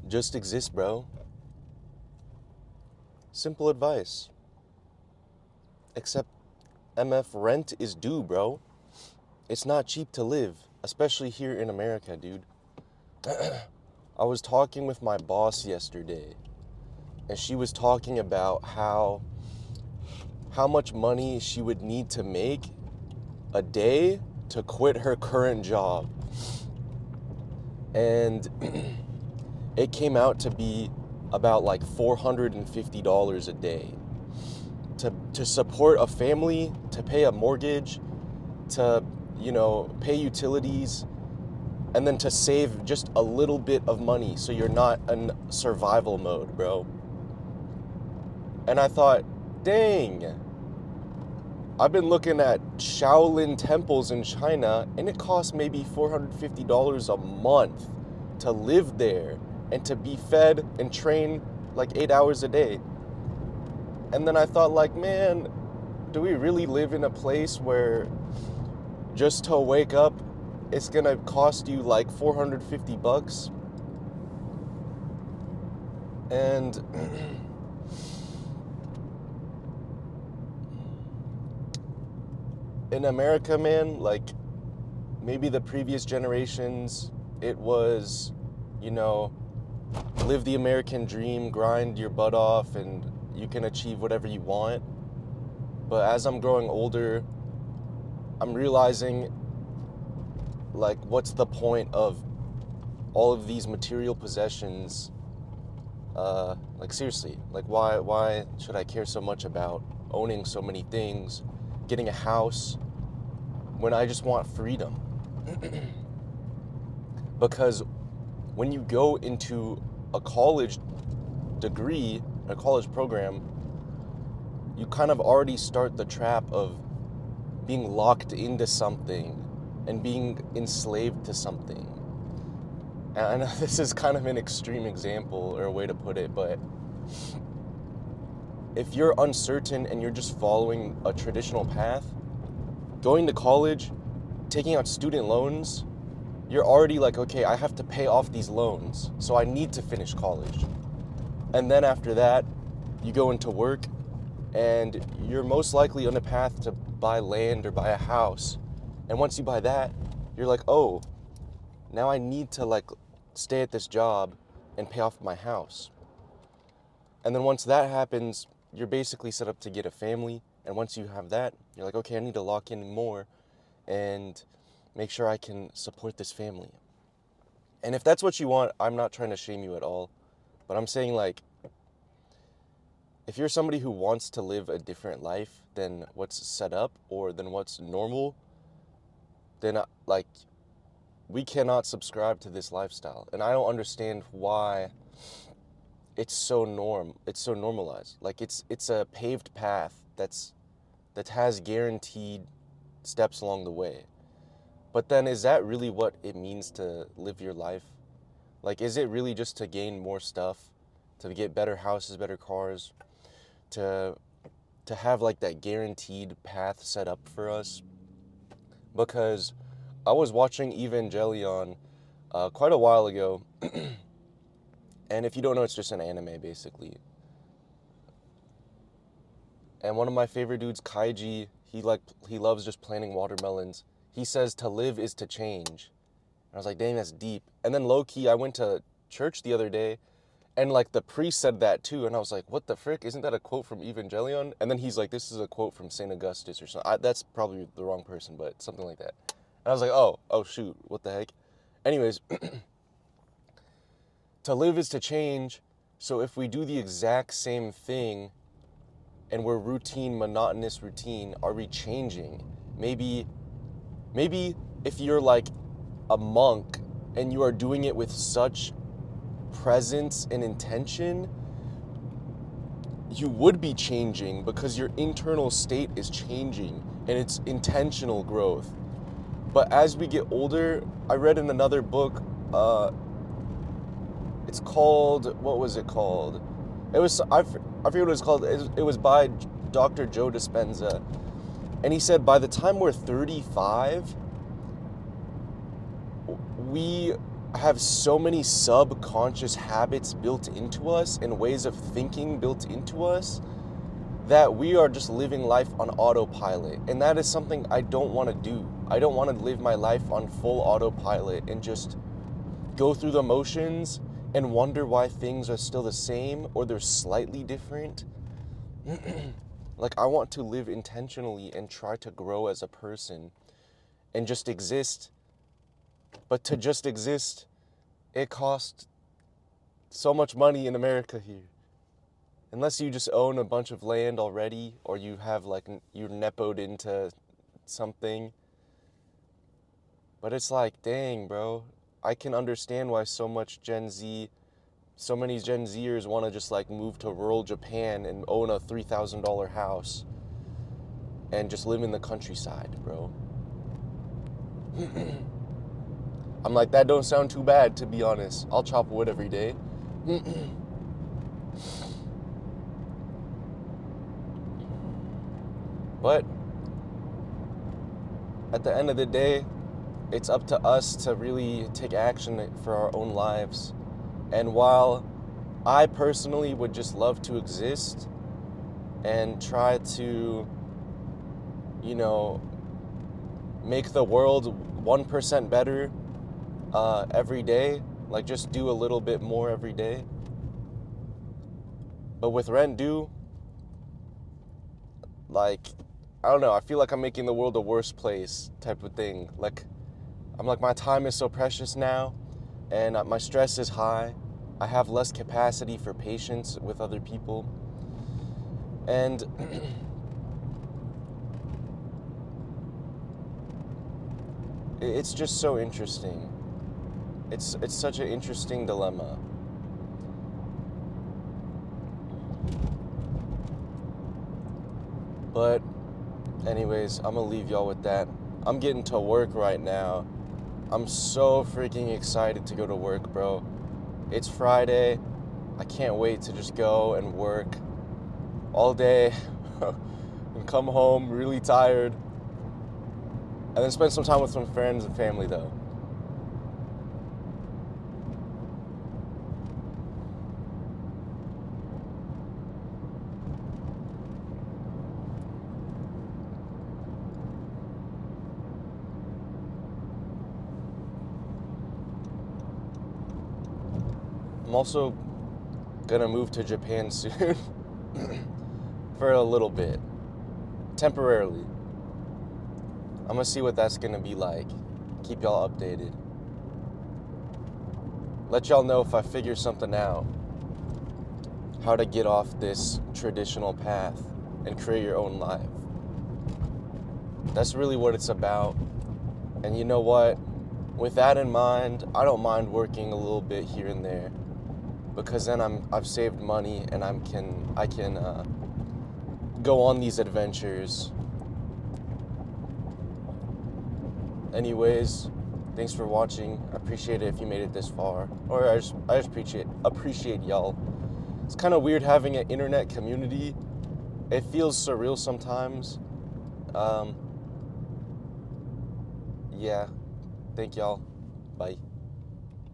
Just exist, bro. Simple advice. Except MF rent is due, bro. It's not cheap to live, especially here in America, dude. I was talking with my boss yesterday, and she was talking about how much money she would need to make a day to quit her current job. And it came out to be about like $450 a day to support a family, to pay a mortgage, to, pay utilities, and then to save just a little bit of money so you're not in survival mode, bro. And I thought, dang, I've been looking at Shaolin temples in China, and it costs maybe $450 a month to live there and to be fed and trained like 8 hours a day. And then I thought, like, man, do we really live in a place where just to wake up, it's gonna cost you like $450? And in America, man, like, maybe the previous generations, it was, live the American dream, grind your butt off, and you can achieve whatever you want. But as I'm growing older, I'm realizing, like, what's the point of all of these material possessions? Like, seriously, like, why should I care so much about owning so many things, getting a house, when I just want freedom? Because when you go into a college degree, a college program, you kind of already start the trap of being locked into something and being enslaved to something. And I know this is kind of an extreme example or a way to put it, but if you're uncertain and you're just following a traditional path, going to college, taking out student loans, you're already like, okay, I have to pay off these loans, so I need to finish college. And then after that, you go into work, and you're most likely on a path to buy land or buy a house. And once you buy that, you're like, oh, now I need to like stay at this job and pay off my house. And then once that happens, you're basically set up to get a family. And once you have that, you're like, okay, I need to lock in more and make sure I can support this family. And if that's what you want, I'm not trying to shame you at all. But I'm saying, like, if you're somebody who wants to live a different life than what's set up or than what's normal, then, like, we cannot subscribe to this lifestyle. And I don't understand why it's so normalized. Like, it's a paved path that has guaranteed steps along the way. But then, is that really what it means to live your life? Like, is it really just to gain more stuff, to get better houses, better cars, to have like that guaranteed path set up for us? Because I was watching Evangelion quite a while ago, and if you don't know, it's just an anime basically. And one of my favorite dudes, Kaiji, he loves just planting watermelons. He says to live is to change. And I was like, dang, that's deep. And then low key, I went to church the other day, and like the priest said that too, and I was like, what the frick? Isn't that a quote from Evangelion? And then he's like, this is a quote from St. Augustus or something. That's probably the wrong person, but something like that. And I was like, oh shoot, what the heck? Anyways, to live is to change. So if we do the exact same thing and we're monotonous routine, are we changing? Maybe if you're like a monk and you are doing it with such presence and intention, you would be changing because your internal state is changing and it's intentional growth. But as we get older, I read in another book, it's called, what was it called? I forget what it was called. It was by Dr. Joe Dispenza. And he said by the time we're 35, we have so many subconscious habits built into us and ways of thinking built into us that we are just living life on autopilot. And that is something I don't want to do. I don't want to live my life on full autopilot and just go through the motions and wonder why things are still the same or they're slightly different. Like, I want to live intentionally and try to grow as a person and just exist. But to just exist, it costs so much money in America here. Unless you just own a bunch of land already, or you have like, you're nepoed into something. But it's like, dang, bro, I can understand why so many Gen Zers want to just like move to rural Japan and own a $3,000 house and just live in the countryside, bro. I'm like, that don't sound too bad, to be honest. I'll chop wood every day. But at the end of the day, it's up to us to really take action for our own lives. And while I personally would just love to exist and try to, make the world 1% better every day, like just do a little bit more every day. But with rent due, like, I don't know, I feel like I'm making the world a worse place type of thing. Like, I'm like, my time is so precious now, and my stress is high. I have less capacity for patience with other people. And it's just so interesting. It's such an interesting dilemma. But anyways, I'm gonna leave y'all with that. I'm getting to work right now. I'm so freaking excited to go to work, bro. It's Friday. I can't wait to just go and work all day and come home really tired and then spend some time with some friends and family, though. I'm also gonna move to Japan soon for a little bit, temporarily. I'm gonna see what that's gonna be like. Keep y'all updated. Let y'all know if I figure something out. How to get off this traditional path and create your own life. That's really what it's about. And you know what? With that in mind, I don't mind working a little bit here and there, because then I've saved money and I can go on these adventures. Anyways, thanks for watching. I appreciate it if you made it this far. Or I just appreciate y'all. It's kind of weird having an internet community. It feels surreal sometimes. Yeah. Thank y'all. Bye.